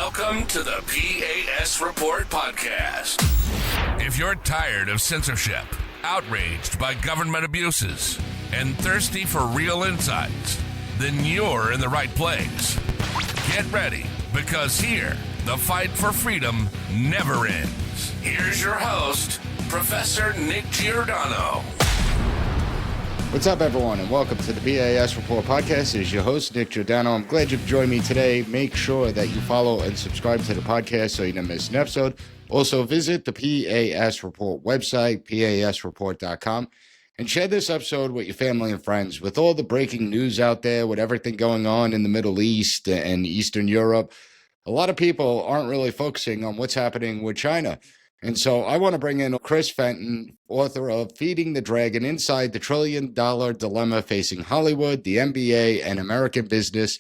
Welcome to the P.A.S. Report podcast. If you're tired of censorship, outraged by government abuses, and thirsty for real insights, then you're in the right place. Get ready, because here, the fight for freedom never ends. Here's your host, Professor Nick Giordano. What's up, everyone, and welcome to the P.A.S. Report podcast. It is your host, Nick Giordano. I'm glad you've joined me today. Make sure that you follow and subscribe to the podcast so you don't miss an episode. Also, visit the P.A.S. Report website, pasreport.com, and share this episode with your family and friends. With all the breaking news out there, with everything going on in the Middle East and Eastern Europe, a lot of people aren't really focusing on what's happening with China. And so I want to bring in Chris Fenton, author of Feeding the Dragon: Inside the Trillion-Dollar Dilemma Facing Hollywood, the NBA, and American Business.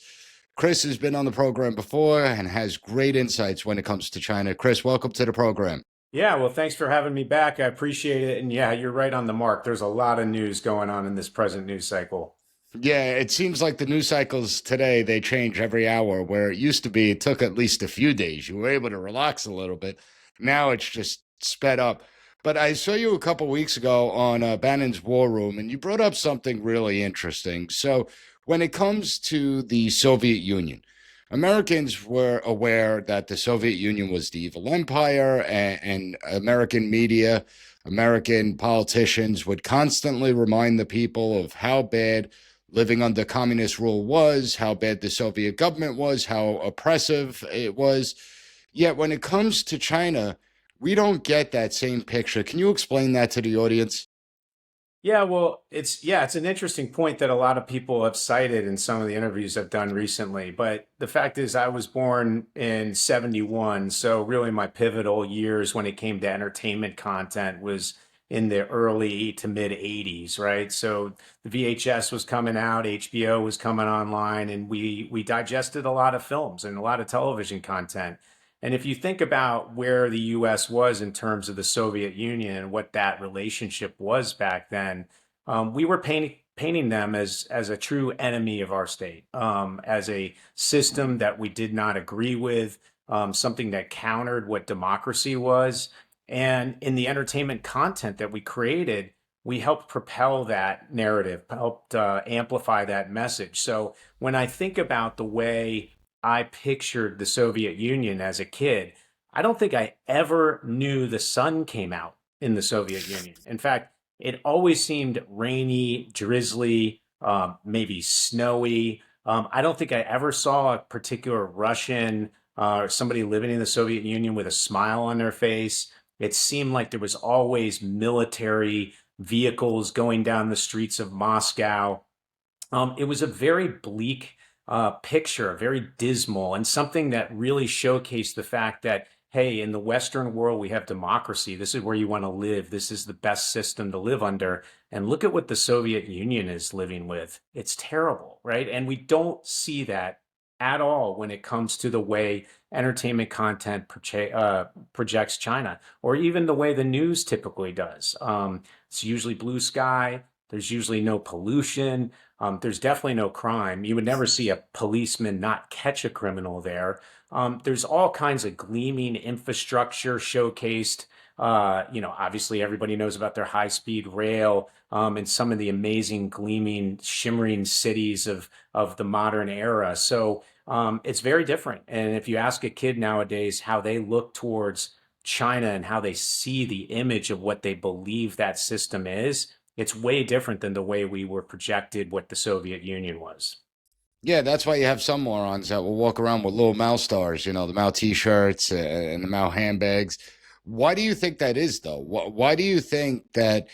Chris has been on the program before and has great insights when it comes to China. Chris, welcome to the program. Yeah, well, thanks for having me back. I appreciate it. And yeah, you're right on the mark. There's a lot of news going on in this present news cycle. Yeah, it seems like the news cycles today, they change every hour, where it used to be it took at least a few days. You were able to relax a little bit. Now it's just sped up. But I saw you a couple weeks ago on Bannon's War Room, and you brought up something really interesting. So when it comes to the Soviet Union, Americans were aware that the Soviet Union was the evil empire, and American media, American politicians would constantly remind the people of how bad living under communist rule was, how bad the Soviet government was, how oppressive it was. Yet when it comes to China, we don't get that same picture. Can you explain that to the audience? Yeah, well, it's an interesting point that a lot of people have cited in some of the interviews I've done recently. But the fact is, I was born in 71. So really my pivotal years when it came to entertainment content was in the early to mid 80s, right? So the VHS was coming out, HBO was coming online, and we digested a lot of films and a lot of television content. And if you think about where the U.S. was in terms of the Soviet Union and what that relationship was back then, we were painting them as a true enemy of our state, as a system that we did not agree with, something that countered what democracy was. And in the entertainment content that we created, we helped propel that narrative, helped amplify that message. So when I think about the way I pictured the Soviet Union as a kid, I don't think I ever knew the sun came out in the Soviet Union. In fact, it always seemed rainy, drizzly, maybe snowy. I don't think I ever saw a particular Russian or somebody living in the Soviet Union with a smile on their face. It seemed like there was always military vehicles going down the streets of Moscow. It was a very bleak picture, very dismal, and something that really showcased the fact that, hey, in the Western world, we have democracy. This is where you want to live. This is the best system to live under. And look at what the Soviet Union is living with. It's terrible, right? And we don't see that at all when it comes to the way entertainment content projects China, or even the way the news typically does. It's usually blue sky. There's usually no pollution. There's definitely no crime. You would never see a policeman not catch a criminal there. There's all kinds of gleaming infrastructure showcased. Obviously everybody knows about their high-speed rail and some of the amazing gleaming, shimmering cities of the modern era. So it's very different. And if you ask a kid nowadays how they look towards China and how they see the image of what they believe that system is, it's way different than the way we were projected what the Soviet Union was. Yeah, that's why you have some morons that will walk around with little Mao stars, the Mao t-shirts and the Mao handbags. Why do you think that is, though? Why do you think that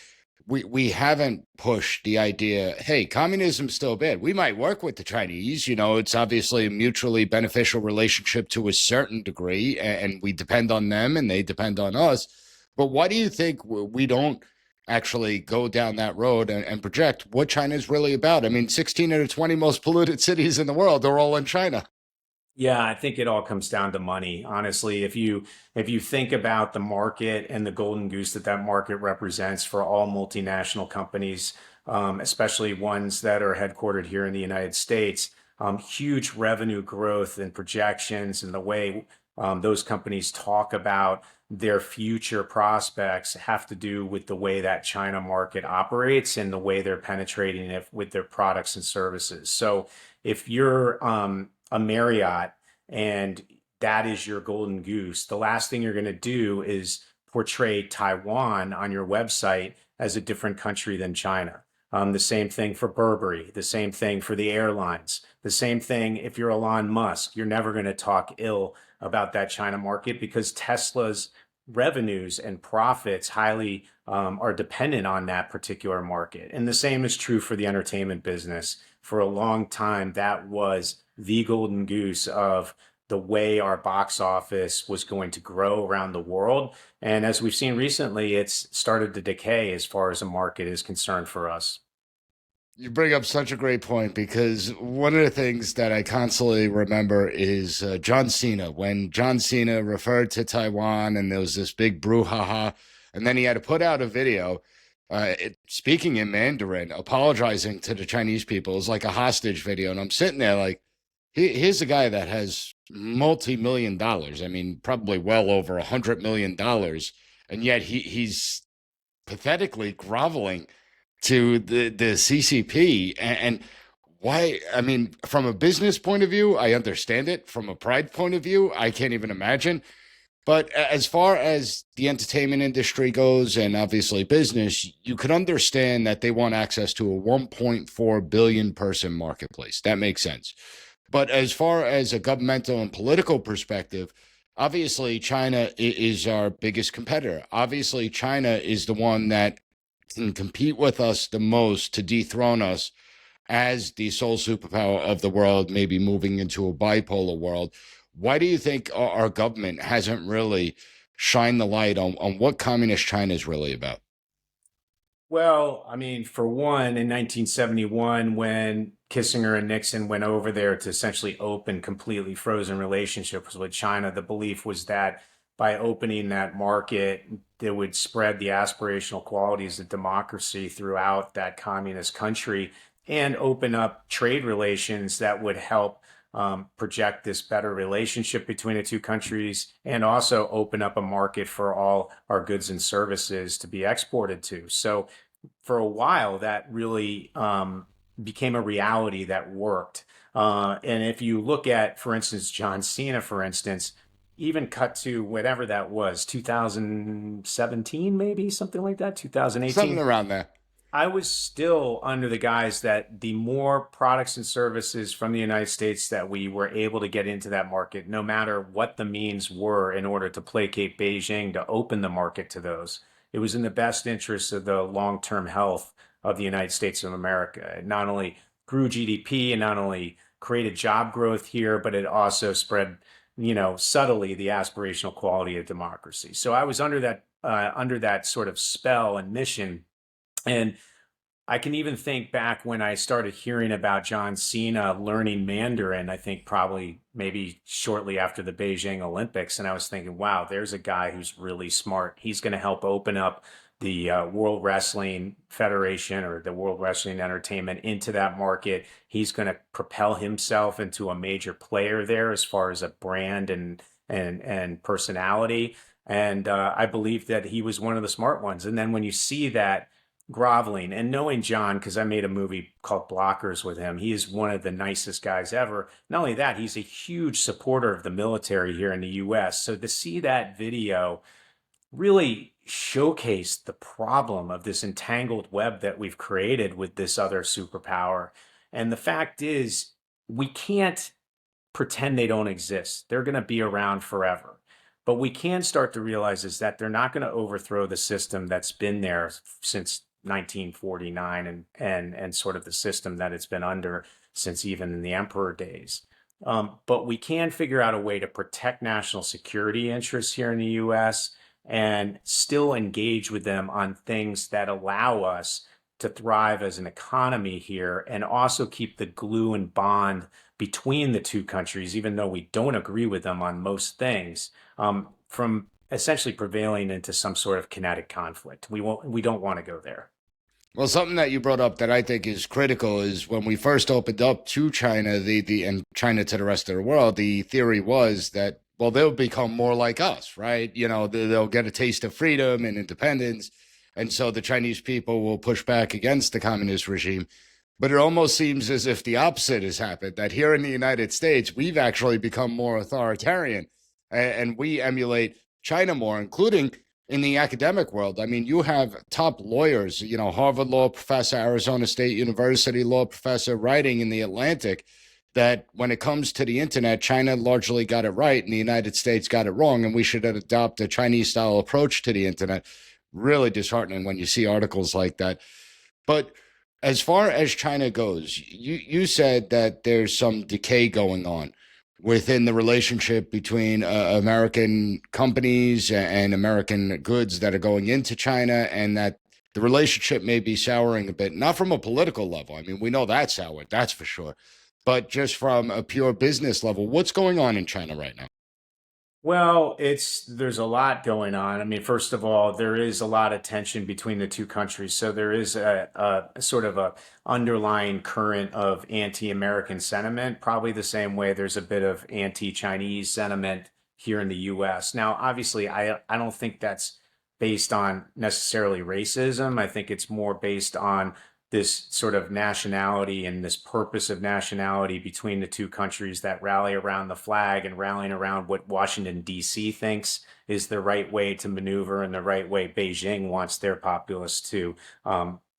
we haven't pushed the idea, hey, communism's still bad. We might work with the Chinese. It's obviously a mutually beneficial relationship to a certain degree, and we depend on them and they depend on us. But why do you think we don't actually go down that road and project what China is really about? I mean, 16 of the 20 most polluted cities in the world are all in China. Yeah, I think it all comes down to money. Honestly, if you think about the market and the golden goose that market represents for all multinational companies, especially ones that are headquartered here in the United States, huge revenue growth and projections, and the way those companies talk about their future prospects have to do with the way that China market operates and the way they're penetrating it with their products and services. So if you're a Marriott and that is your golden goose, the last thing you're going to do is portray Taiwan on your website as a different country than China. The same thing for Burberry, the same thing for the airlines, the same thing if you're Elon Musk. You're never going to talk ill about that China market because Tesla's revenues and profits highly are dependent on that particular market. And the same is true for the entertainment business. For a long time, that was the golden goose of the way our box office was going to grow around the world. And as we've seen recently, it's started to decay as far as the market is concerned for us. You bring up such a great point because one of the things that I constantly remember is John Cena. When John Cena referred to Taiwan and there was this big brouhaha, and then he had to put out a video speaking in Mandarin, apologizing to the Chinese people. It was like a hostage video. And I'm sitting there like, here's a guy that has multi-million dollars. I mean, probably well over $100 million. And yet he's pathetically groveling to the CCP. And why? I mean, from a business point of view, I understand it. From a pride point of view, I can't even imagine. But as far as the entertainment industry goes, and obviously business, you could understand that they want access to a 1.4 billion person marketplace. That makes sense. But as far as a governmental and political perspective, obviously China is our biggest competitor. Obviously, China is the one that can compete with us the most to dethrone us as the sole superpower of the world, maybe moving into a bipolar world. Why do you think our government hasn't really shined the light on what communist China is really about? Well, I mean, for one, in 1971, when Kissinger and Nixon went over there to essentially open completely frozen relationships with China, the belief was that by opening that market, it would spread the aspirational qualities of democracy throughout that communist country and open up trade relations that would help project this better relationship between the two countries and also open up a market for all our goods and services to be exported to. So for a while, that really became a reality that worked. And if you look at, for instance, John Cena, for instance, even cut to whatever that was, 2017, maybe something like that, 2018. Something around there. I was still under the guise that the more products and services from the United States that we were able to get into that market, no matter what the means were in order to placate Beijing to open the market to those, it was in the best interest of the long-term health of the United States of America. It not only grew GDP and not only created job growth here, but it also spread, subtly the aspirational quality of democracy. So I was under that sort of spell and mission. And I can even think back when I started hearing about John Cena learning Mandarin, I think probably maybe shortly after the Beijing Olympics. And I was thinking, wow, there's a guy who's really smart. He's going to help open up the World Wrestling Federation or the World Wrestling Entertainment into that market. He's going to propel himself into a major player there as far as a brand and personality. And I believe that he was one of the smart ones. And then when you see that groveling and knowing John, because I made a movie called Blockers with him, he is one of the nicest guys ever. Not only that, he's a huge supporter of the military here in the US. So to see that video really showcased the problem of this entangled web that we've created with this other superpower. And the fact is, we can't pretend they don't exist. They're going to be around forever. But we can start to realize is that they're not going to overthrow the system that's been there since 1949 and sort of the system that it's been under since even in the emperor days. But we can figure out a way to protect national security interests here in the US and still engage with them on things that allow us to thrive as an economy here and also keep the glue and bond between the two countries, even though we don't agree with them on most things, from essentially prevailing into some sort of kinetic conflict. We don't want to go there. Well, something that you brought up that I think is critical is when we first opened up to China, and China to the rest of the world, the theory was that, well, they'll become more like us, right? They'll get a taste of freedom and independence. And so the Chinese people will push back against the communist regime. But it almost seems as if the opposite has happened, that here in the United States, we've actually become more authoritarian and we emulate China more, including in the academic world. I mean, you have top lawyers, Harvard law professor, Arizona State University law professor, writing in The Atlantic that when it comes to the internet, China largely got it right and the United States got it wrong, and we should adopt a Chinese style approach to the internet. Really disheartening when you see articles like that. But as far as China goes, you said that there's some decay going on within the relationship between American companies and American goods that are going into China, and that the relationship may be souring a bit, not from a political level. I mean, we know that's soured, that's for sure, but just from a pure business level. What's going on in China right now? Well, there's a lot going on. I mean, first of all, there is a lot of tension between the two countries. So there is a sort of a underlying current of anti-American sentiment, probably the same way there's a bit of anti-Chinese sentiment here in the US. Now, obviously, I don't think that's based on necessarily racism. I think it's more based on this sort of nationality and this purpose of nationality between the two countries that rally around the flag and rallying around what Washington, D.C. thinks is the right way to maneuver and the right way Beijing wants their populace to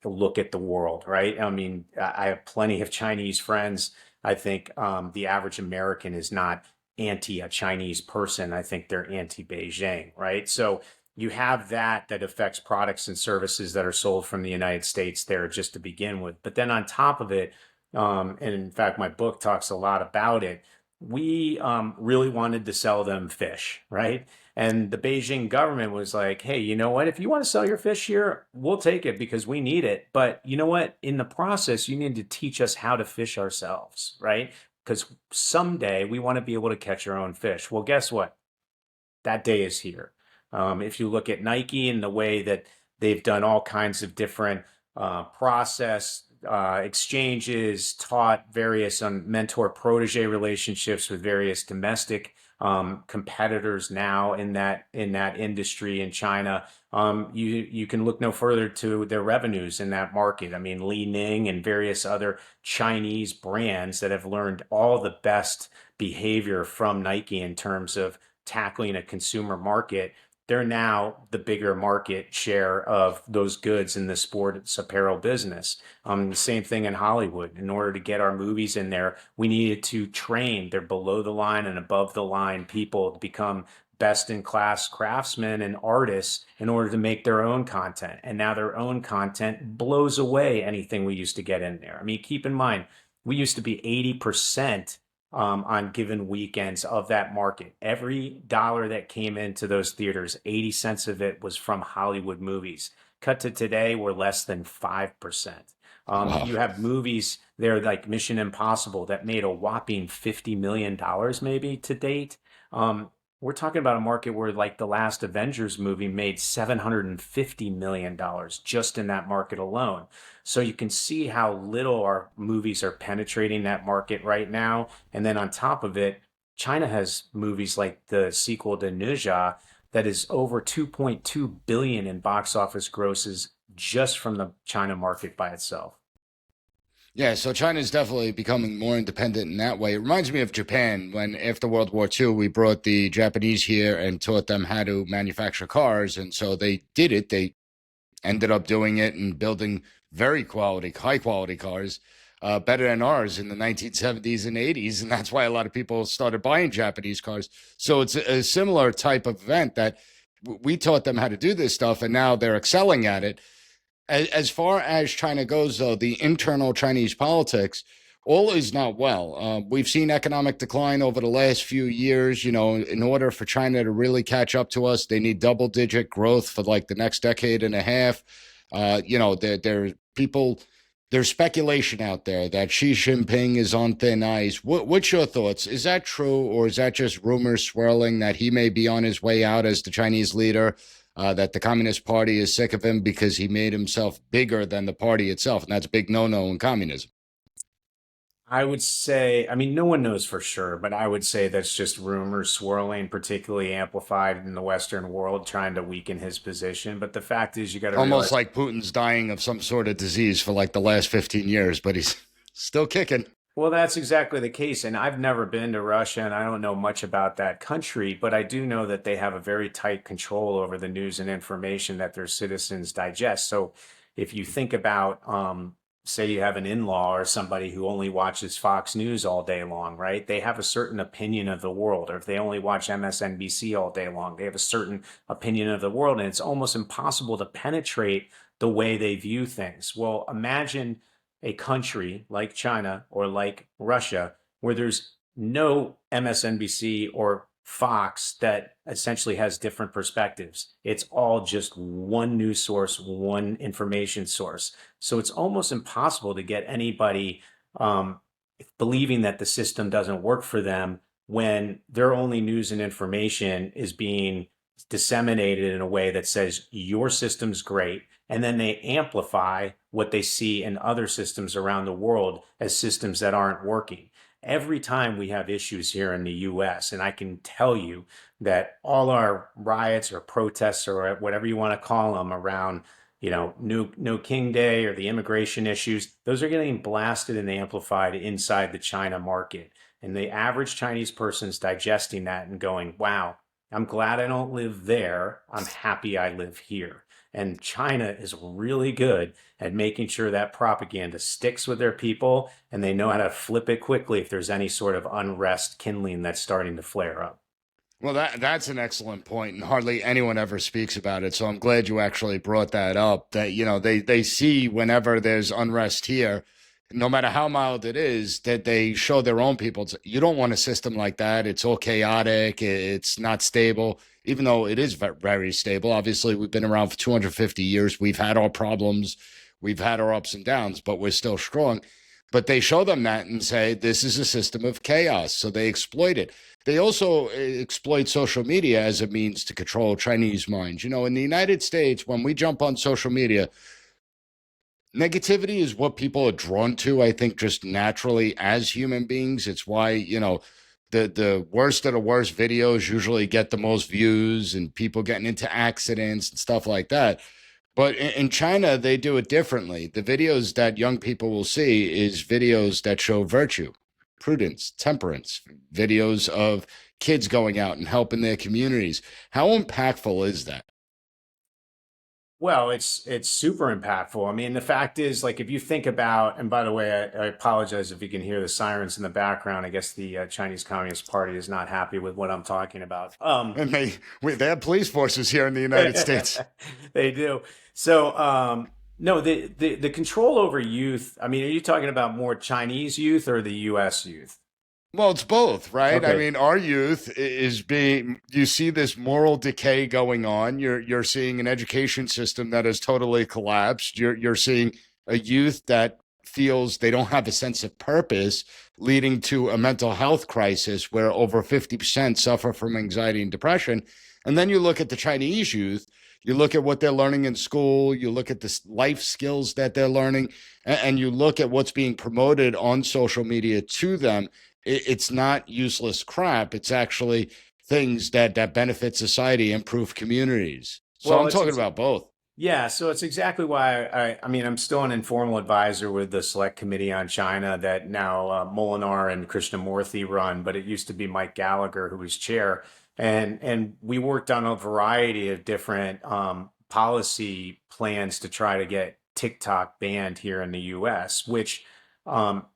look at the world, right? I mean, I have plenty of Chinese friends. I think the average American is not anti a Chinese person. I think they're anti Beijing, right? So you have that affects products and services that are sold from the United States there just to begin with. But then on top of it, and in fact, my book talks a lot about it, we really wanted to sell them fish, right? And the Beijing government was like, hey, you know what? If you want to sell your fish here, we'll take it because we need it. But you know what? In the process, you need to teach us how to fish ourselves, right? Because someday we want to be able to catch our own fish. Well, guess what? That day is here. If you look at Nike and the way that they've done all kinds of different process exchanges, taught various mentor protege relationships with various domestic competitors now in that industry in China. You can look no further to their revenues in that market. I mean, Li Ning and various other Chinese brands that have learned all the best behavior from Nike in terms of tackling a consumer market. They're now the bigger market share of those goods in the sports apparel business. The same thing in Hollywood. In order to get our movies in there, we needed to train their below the line and above the line people to become best in class craftsmen and artists in order to make their own content. And now their own content blows away anything we used to get in there. I mean, keep in mind, we used to be 80% on given weekends of that market. Every dollar that came into those theaters, 80 cents of it was from Hollywood movies. Cut to today, we're less than 5%. Wow. You have movies there like Mission Impossible that made a whopping $50 million maybe to date. We're talking about a market where like the last Avengers movie made $750 million just in that market alone. So you can see how little our movies are penetrating that market right now. And then on top of it, China has movies like the sequel to Ninja that is over 2.2 billion in box office grosses just from the China market by itself. Yeah, so China is definitely becoming more independent in that way. It reminds me of Japan when, after World War II, we brought the Japanese here and taught them how to manufacture cars. And so they did it. They ended up doing it and building very high quality cars, better than ours in the 1970s and 80s. And that's why a lot of people started buying Japanese cars. So it's a similar type of event that we taught them how to do this stuff, and now they're excelling at it. As far as China goes, though, the internal Chinese politics, all is not well. We've seen economic decline over the last few years. In order for China to really catch up to us, they need double-digit growth for like the next decade and a half. There's speculation out there that Xi Jinping is on thin ice. What's your thoughts? Is that true, or is that just rumors swirling that he may be on his way out as the Chinese leader? That the Communist Party is sick of him because he made himself bigger than the party itself, and that's a big no-no in communism. I would say, I mean, no one knows for sure, but I would say that's just rumors swirling, particularly amplified in the Western world, trying to weaken his position. But the fact is, you got to Almost realize. like Putin's dying of some sort of disease for like the last 15 years, but he's still kicking. Well, that's exactly the case. And I've never been to Russia and I don't know much about that country, but I do know that they have a very tight control over the news and information that their citizens digest. So if you think about, say you have an in-law or somebody who only watches Fox News all day long, right? They have a certain opinion of the world. Or if they only watch MSNBC all day long, they have a certain opinion of the world. And it's almost impossible to penetrate the way they view things. Well, imagine a country like China or like Russia, where there's no MSNBC or Fox that essentially has different perspectives. It's all just one news source, one information source. So it's almost impossible to get anybody um, believing that the system doesn't work for them when their only news and information is being disseminated in a way that says your system's great. And then they amplify what they see in other systems around the world as systems that aren't working. Every time we have issues here in the US, and I can tell you that all our riots or protests or whatever you want to call them around, No King Day or the immigration issues, those are getting blasted and amplified inside the China market. And the average Chinese person's digesting that and going, wow, I'm glad I don't live there. I'm happy I live here. And China is really good at making sure that propaganda sticks with their people and they know how to flip it quickly if there's any sort of unrest kindling that's starting to flare up. Well, that's an excellent point, and hardly anyone ever speaks about it. So I'm glad you actually brought that up. That they see whenever there's unrest here, no matter how mild it is, that they show their own people. You don't want a system like that. It's all chaotic. It's not stable, even though it is very stable. Obviously, we've been around for 250 years. We've had our problems. We've had our ups and downs, but we're still strong. But they show them that and say, this is a system of chaos. So they exploit it. They also exploit social media as a means to control Chinese minds. In the United States, when we jump on social media, negativity is what people are drawn to, I think, just naturally as human beings. It's why, the worst of the worst videos usually get the most views and people getting into accidents and stuff like that. But in China, they do it differently. The videos that young people will see is videos that show virtue, prudence, temperance, videos of kids going out and helping their communities. How impactful is that? Well, it's super impactful. I mean, the fact is, like, if you think about, and by the way, I apologize if you can hear the sirens in the background. I guess the Chinese Communist Party is not happy with what I'm talking about. And they have police forces here in the United States. They do. So, no, the control over youth. I mean, are you talking about more Chinese youth or the U.S. youth? Well, it's both, right? I Okay. mean, our youth is being, you see this moral decay going on. You're seeing an education system that has totally collapsed. You're seeing a youth that feels they don't have a sense of purpose, leading to a mental health crisis where over 50% suffer from anxiety and depression. And then you look at the Chinese youth, you look at what they're learning in school, you look at the life skills that they're learning, and you look at what's being promoted on social media to them. It's not useless crap. It's actually things that benefit society, improve communities. So Well, I'm talking about both. yeah, so it's exactly why I mean, I'm still an informal advisor with the Select Committee on China that now Molinar and Krishnamurthy run, but it used to be Mike Gallagher who was chair, and we worked on a variety of different policy plans to try to get TikTok banned here in the U.S., which um,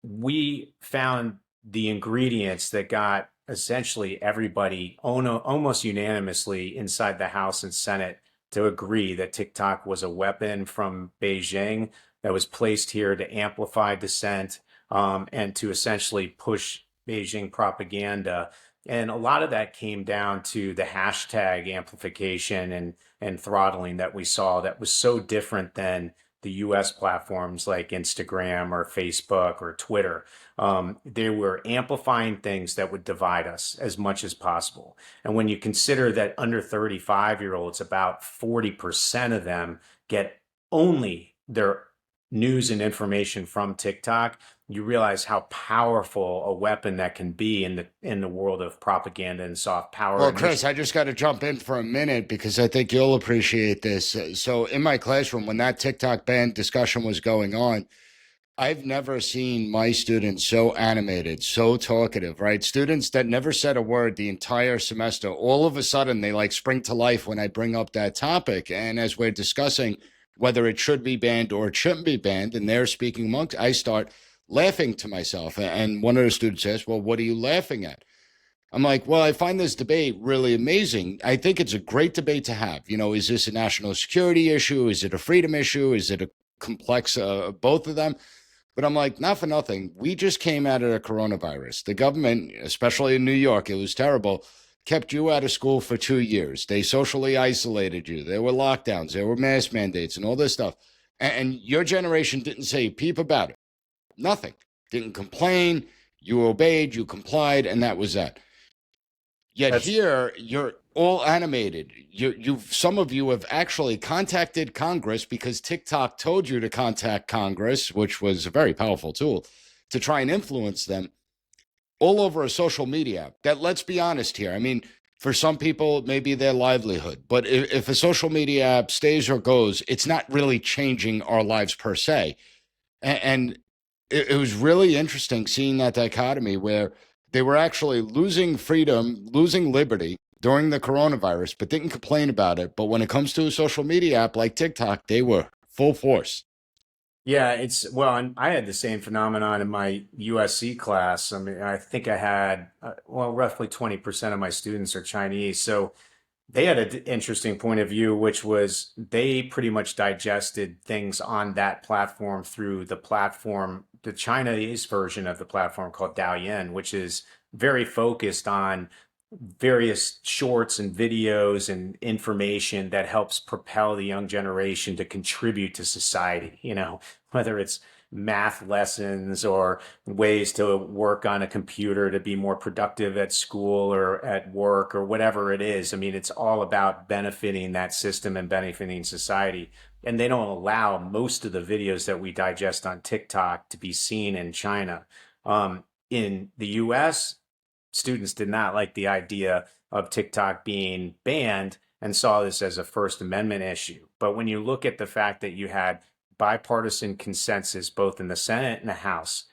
we found the ingredients that got essentially everybody almost unanimously inside the House and Senate to agree that TikTok was a weapon from Beijing that was placed here to amplify dissent and to essentially push Beijing propaganda. And a lot of that came down to the hashtag amplification and throttling that we saw that was so different than the US platforms like Instagram or Facebook or Twitter. They were amplifying things that would divide us as much as possible. And when you consider that under 35-year-olds, about 40% of them get only their news and information from TikTok, you realize how powerful a weapon that can be in the world of propaganda and soft power. Well, Chris, I just got to jump in for a minute because I think you'll appreciate this. So, in my classroom, when that TikTok ban discussion was going on, I've never seen my students so animated, so talkative, right? Students that never said a word the entire semester, all of a sudden they like spring to life when I bring up that topic. And as we're discussing whether it should be banned or it shouldn't be banned, and they're speaking amongst, I start laughing to myself. And one of the students says, "Well, what are you laughing at?" I'm like, well, I find this debate really amazing. I think it's a great debate to have. You know, is this a national security issue? Is it a freedom issue? Is it a complex, both of them? But I'm like, not for nothing. We just came out of the coronavirus. The government, especially in New York, it was terrible, kept you out of school for 2 years. They socially isolated you. There were lockdowns. There were mask mandates and all this stuff. And your generation didn't say a peep about it. Nothing. Didn't complain. You obeyed. You complied. And that was that. Yet here, you're all animated. Some of you have actually contacted Congress because TikTok told you to contact Congress, which was a very powerful tool to try and influence them all over a social media app. That, let's be honest here. I mean, for some people, it may be their livelihood, but if a social media app stays or goes, it's not really changing our lives per se. And it was really interesting seeing that dichotomy where they were actually losing freedom, losing liberty during the coronavirus, but didn't complain about it. But when it comes to a social media app like TikTok, they were full force. Yeah, and I had the same phenomenon in my USC class. I mean, I think I had, roughly 20% of my students are Chinese. So they had an interesting point of view, which was they pretty much digested things on that platform through the Chinese version of the platform called Douyin, which is very focused on various shorts and videos and information that helps propel the young generation to contribute to society, whether it's math lessons or ways to work on a computer to be more productive at school or at work or whatever it is. I mean, it's all about benefiting that system and benefiting society. And they don't allow most of the videos that we digest on TikTok to be seen in China. In the US, students did not like the idea of TikTok being banned and saw this as a First Amendment issue. But when you look at the fact that you had bipartisan consensus both in the Senate and the House,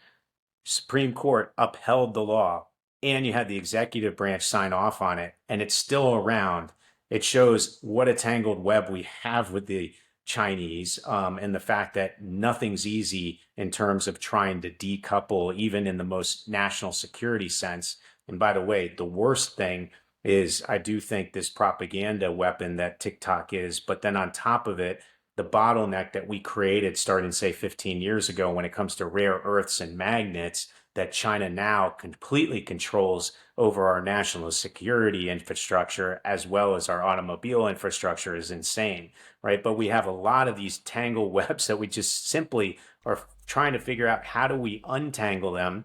Supreme Court upheld the law, and you had the executive branch sign off on it, and it's still around, it shows what a tangled web we have with the Chinese, and the fact that nothing's easy in terms of trying to decouple, even in the most national security sense. And by the way, the worst thing is I do think this propaganda weapon that TikTok is, but then on top of it, the bottleneck that we created starting, say, 15 years ago when it comes to rare earths and magnets that China now completely controls over our national security infrastructure as well as our automobile infrastructure is insane, right? But we have a lot of these tangled webs that we just simply are trying to figure out how do we untangle them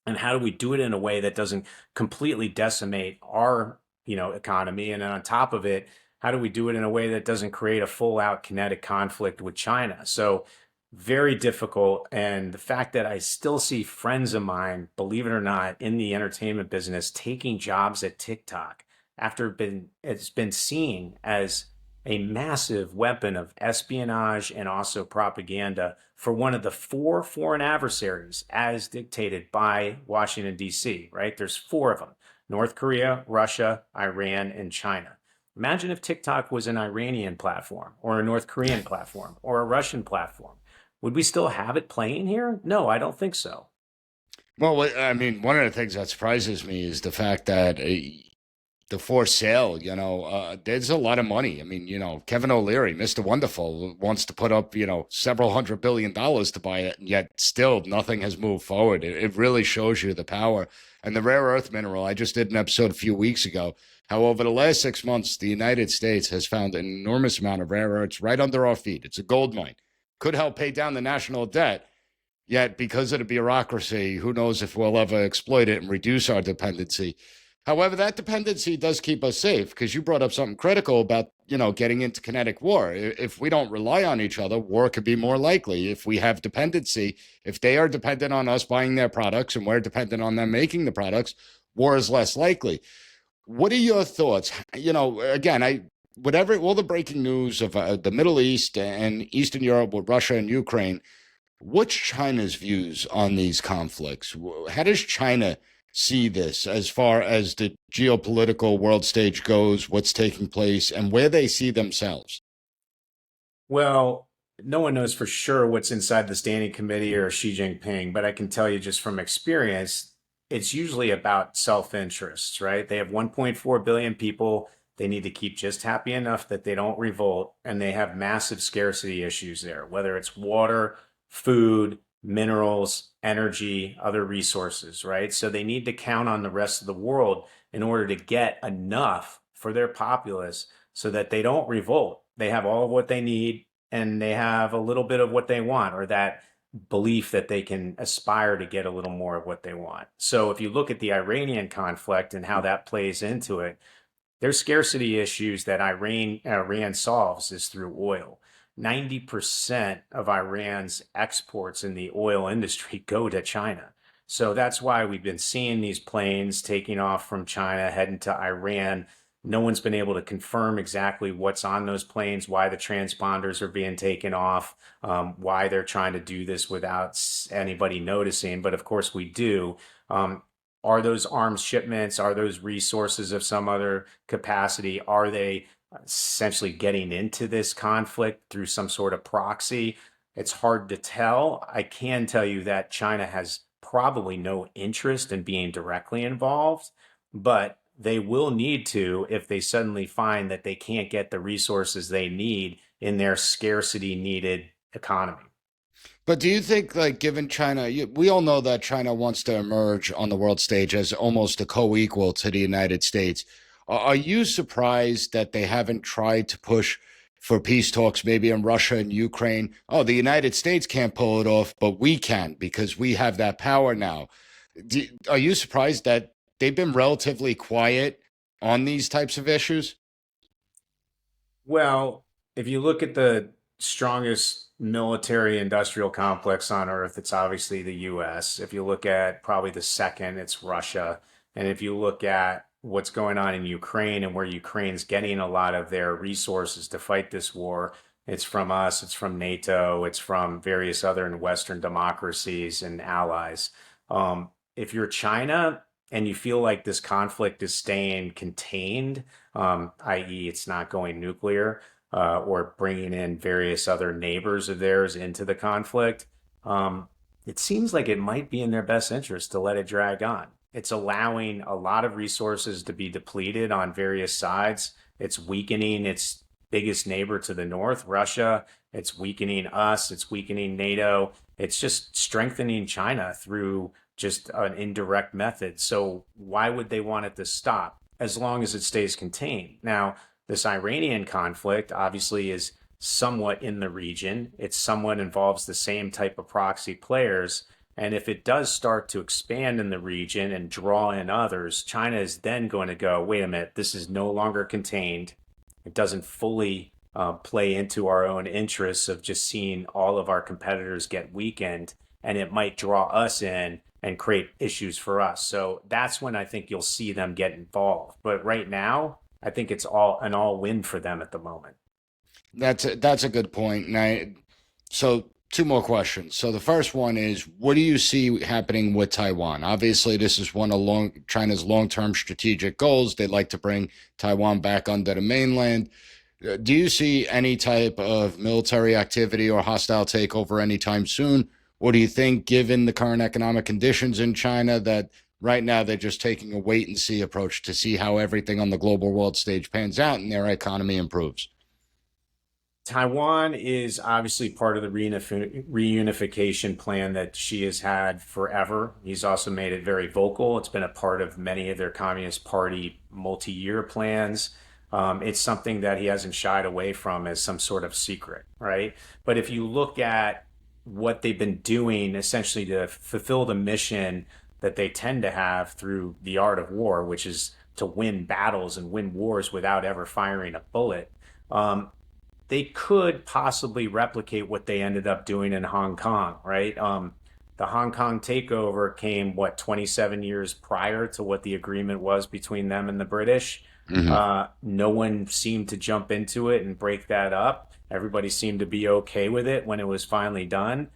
and how do we do it in a way that doesn't completely decimate our, economy. And then on top of it, how do we do it in a way that doesn't create a full out kinetic conflict with China? So very difficult. And the fact that I still see friends of mine, believe it or not, in the entertainment business taking jobs at TikTok after it's been seen as a massive weapon of espionage and also propaganda for one of the four foreign adversaries as dictated by Washington, D.C., right? There's four of them: North Korea, Russia, Iran, and China. Imagine if TikTok was an Iranian platform or a North Korean platform or a Russian platform. Would we still have it playing here? No, I don't think so. Well, I mean, one of the things that surprises me is the fact that the for sale, there's a lot of money. I mean, Kevin O'Leary, Mr. Wonderful, wants to put up, several $100 billion to buy it, and yet still nothing has moved forward. It really shows you the power. And the rare earth mineral, I just did an episode a few weeks ago, how over the last 6 months, the United States has found an enormous amount of rare earths right under our feet. It's a gold mine. Could help pay down the national debt. Yet, because of the bureaucracy, who knows if we'll ever exploit it and reduce our dependency. However, that dependency does keep us safe because you brought up something critical about, getting into kinetic war. If we don't rely on each other, war could be more likely. If we have dependency, if they are dependent on us buying their products and we're dependent on them making the products, war is less likely. What are your thoughts? Again, whatever all the breaking news of the Middle East and Eastern Europe with Russia and Ukraine, what's China's views on these conflicts? How does China see this as far as the geopolitical world stage goes, what's taking place, and where they see themselves? Well, no one knows for sure what's inside the standing committee or Xi Jinping, but I can tell you just from experience, it's usually about self-interests, right? They have 1.4 billion people. They need to keep just happy enough that they don't revolt, and they have massive scarcity issues there, whether it's water, food, minerals, energy, other resources, right? So they need to count on the rest of the world in order to get enough for their populace so that they don't revolt. They have all of what they need and they have a little bit of what they want, or that belief that they can aspire to get a little more of what they want. So if you look at the Iranian conflict and how that plays into it, there's scarcity issues that Iran solves is through oil. 90% of Iran's exports in the oil industry go to China. So that's why we've been seeing these planes taking off from China, heading to Iran. No one's been able to confirm exactly what's on those planes, why the transponders are being taken off, why they're trying to do this without anybody noticing. But of course, we do. Are those arms shipments? Are those resources of some other capacity? Are they essentially getting into this conflict through some sort of proxy? It's hard to tell. I can tell you that China has probably no interest in being directly involved, but they will need to if they suddenly find that they can't get the resources they need in their scarcity needed economy. But do you think, like, given China, we all know that China wants to emerge on the world stage as almost a co-equal to the United States. Are you surprised that they haven't tried to push for peace talks, maybe in Russia and Ukraine? Oh, the United States can't pull it off, but we can because we have that power now. Are you surprised that they've been relatively quiet on these types of issues? Well, if you look at the strongest military industrial complex on earth, it's obviously the US. If you look at probably the second, it's Russia. And if you look at what's going on in Ukraine and where Ukraine's getting a lot of their resources to fight this war, it's from us, it's from NATO, it's from various other Western democracies and allies. If you're China and you feel like this conflict is staying contained, i.e., it's not going nuclear, or bringing in various other neighbors of theirs into the conflict, it seems like it might be in their best interest to let it drag on. It's allowing a lot of resources to be depleted on various sides. It's weakening its biggest neighbor to the north, Russia. It's weakening us. It's weakening NATO. It's just strengthening China through just an indirect method. So why would they want it to stop as long as it stays contained? Now, this Iranian conflict obviously is somewhat in the region. It somewhat involves the same type of proxy players. And if it does start to expand in the region and draw in others, China is then going to go, wait a minute, this is no longer contained. It doesn't fully play into our own interests of just seeing all of our competitors get weakened, and it might draw us in and create issues for us. So that's when I think you'll see them get involved. But right now, I think it's all win for them at the moment. That's a good point. So two more questions. So the first one is, what do you see happening with Taiwan? Obviously, this is one of China's long-term strategic goals. They'd like to bring Taiwan back under the mainland. Do you see any type of military activity or hostile takeover anytime soon? Or do you think, given the current economic conditions in China, that right now they're just taking a wait and see approach to see how everything on the global world stage pans out and their economy improves? Taiwan is obviously part of the reunification plan that Xi has had forever. He's also made it very vocal. It's been a part of many of their Communist Party multi-year plans. It's something that he hasn't shied away from as some sort of secret, right? But if you look at what they've been doing essentially to fulfill the mission that they tend to have through the art of war, which is to win battles and win wars without ever firing a bullet. They could possibly replicate what they ended up doing in Hong Kong, right? The Hong Kong takeover came, 27 years prior to what the agreement was between them and the British. No one seemed to jump into it and break that up. Everybody seemed to be okay with it when it was finally done.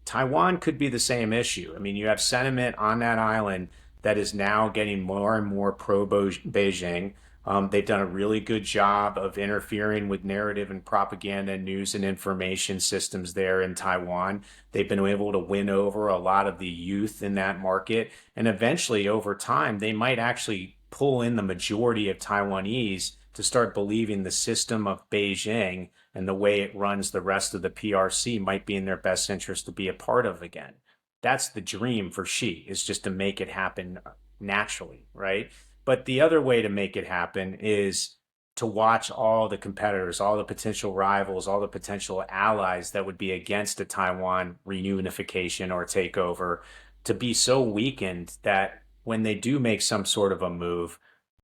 Taiwan could be the same issue. I mean, you have sentiment on that island that is now getting more and more pro-Beijing. They've done a really good job of interfering with narrative and propaganda, news and information systems there in Taiwan. They've been able to win over a lot of the youth in that market. And eventually, over time, they might actually pull in the majority of Taiwanese to start believing the system of Beijing and the way it runs the rest of the PRC might be in their best interest to be a part of again. That's the dream for Xi, is just to make it happen naturally, right? But the other way to make it happen is to watch all the competitors, all the potential rivals, all the potential allies that would be against a Taiwan reunification or takeover to be so weakened that when they do make some sort of a move,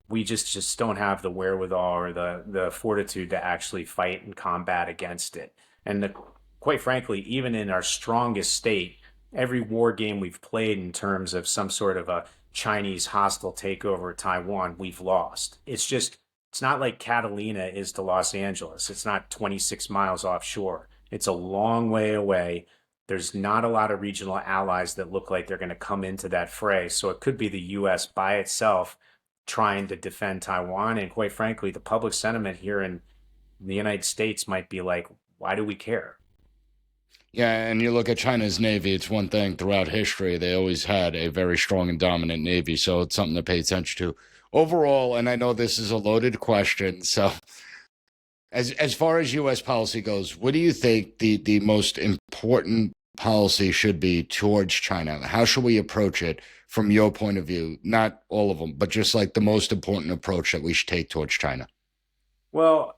we just don't have the wherewithal or the fortitude to actually fight and combat against it. And quite frankly, even in our strongest state, every war game we've played in terms of some sort of a Chinese hostile takeover of Taiwan, we've lost. It's not like Catalina is to Los Angeles. It's not 26 miles offshore. It's a long way away. There's not a lot of regional allies that look like they're going to come into that fray. So it could be the U.S. by itself trying to defend Taiwan. And quite frankly, the public sentiment here in the United States might be like, why do we care? Yeah, and you look at China's Navy, it's one thing throughout history. They always had a very strong and dominant Navy, so it's something to pay attention to. Overall, and I know this is a loaded question, so as far as U.S. policy goes, what do you think the most important policy should be towards China? How should we approach it from your point of view? Not all of them, but just like the most important approach that we should take towards China. Well,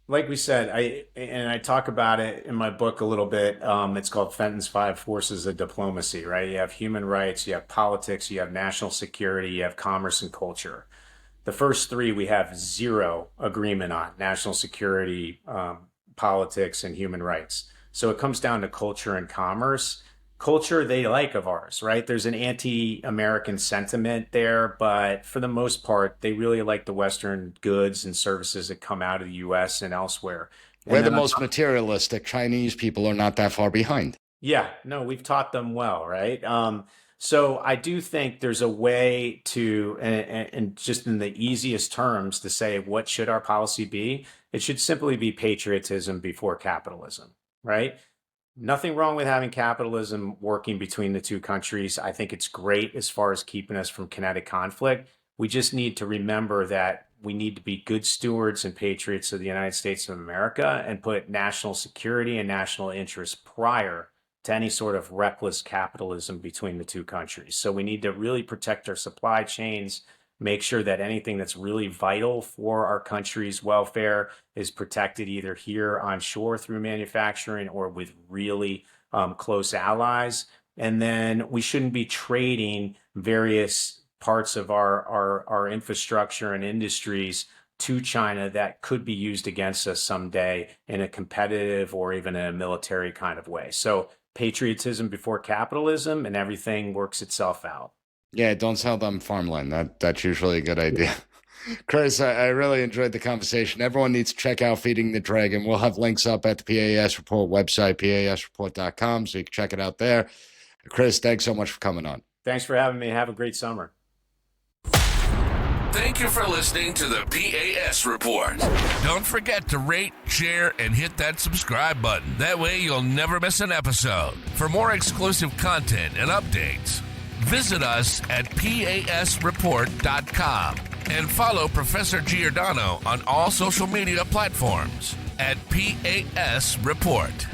like we said, I talk about it in my book a little bit. It's called Fenton's Five Forces of Diplomacy, right? You have human rights, you have politics, you have national security, you have commerce and culture. The first three we have zero agreement on: national security, politics, and human rights. So it comes down to culture and commerce. Culture they like of ours, right? There's an anti-American sentiment there, but for the most part, they really like the Western goods and services that come out of the U.S. and elsewhere. We're the most materialistic. Chinese people are not that far behind. Yeah, no, we've taught them well, right? So I do think there's a way to, and just in the easiest terms, to say what should our policy be? It should simply be patriotism before capitalism, right? Nothing wrong with having capitalism working between the two countries. I think it's great as far as keeping us from kinetic conflict. We just need to remember that we need to be good stewards and patriots of the United States of America and put national security and national interest prior to any sort of reckless capitalism between the two countries. So we need to really protect our supply chains, make sure that anything that's really vital for our country's welfare is protected either here on shore through manufacturing or with really close allies. And then we shouldn't be trading various parts of our infrastructure and industries to China that could be used against us someday in a competitive or even in a military kind of way. So patriotism before capitalism, and everything works itself out. Yeah, don't sell them farmland. That's usually a good idea. Chris, I really enjoyed the conversation. Everyone needs to check out Feeding the Dragon. We'll have links up at the P.A.S. Report website, PASreport.com, so you can check it out there. Chris, thanks so much for coming on. Thanks for having me. Have a great summer. Thank you for listening to the P.A.S. Report. Don't forget to rate, share, and hit that subscribe button. That way you'll never miss an episode. For more exclusive content and updates, visit us at PASreport.com and follow Professor Giordano on all social media platforms at PAS Report.